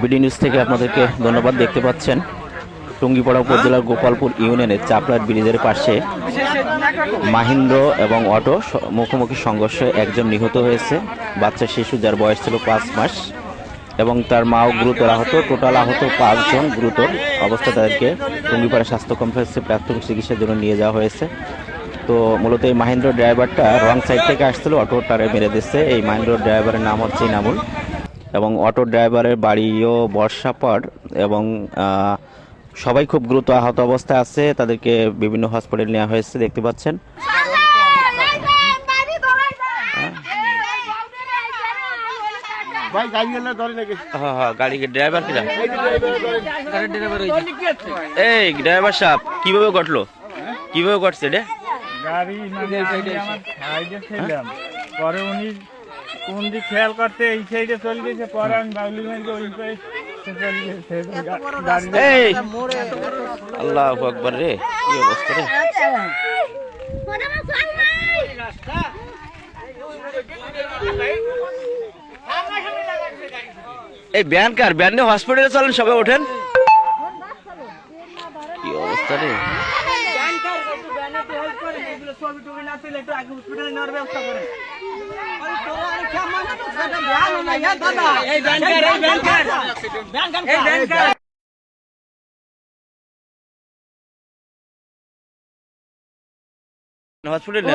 BD news থেকে আপনাদেরকে ধন্যবাদ। দেখতে পাচ্ছেন টুঙ্গিপাড়া উপজেলার গোপালপুর ইউনিয়নের চাপড়ার ব্রিজের পাশে মাহিন্দ্র এবং অটো মুখোমুখি সংঘর্ষে একজন নিহত হয়েছে, বাচ্চা শিশু যার বয়স ছিল 5 মাস, এবং তার মাও গুরুতর আহত। টোটাল আহত 5 জন গুরুতর অবস্থা। তাদেরকে টুঙ্গিপাড়া স্বাস্থ্য কমপ্লেক্সে প্রাথমিক চিকিৎসার জন্য নিয়ে যাওয়া হয়েছে। তো মূলত এই মাহিন্দ্র ড্রাইভারটা রং সাইড থেকে আসছিল, অটোটারে মেরে দিচ্ছে। এই মাহিন্দ্র ড্রাইভারের নাম হচ্ছে ইনামুল, এবং অটো ড্রাইভারের বাড়িও বর্ষাপাড়, এবং সবাই খুব গুরুতর আহত অবস্থায় আছে। তাদেরকে বিভিন্ন হসপিটালে নেওয়া হয়েছে। দেখতে পাচ্ছেন গাড়ি ড্রাইভার কিনা। এই ড্রাইভার সাহেব কিভাবে ঘটলো, কিভাবে ঘটছে এটা? গাড়ি মানে আমি আমার সাইডে ছিলাম, পরে উনি কোন দিক খেয়াল করতে এই সাইডে চলে গেছে, পরে আমি বাউলি মাইকে ওই পাশে চলে গেছে গাড়ি। আল্লাহু আকবার রে, কি অবস্থা রে। এই ব্যান কার? ব্যান নিয়ে হসপিটালে চলেন, সবাই ওঠেন। কি অবস্থা রে। হসপিটালে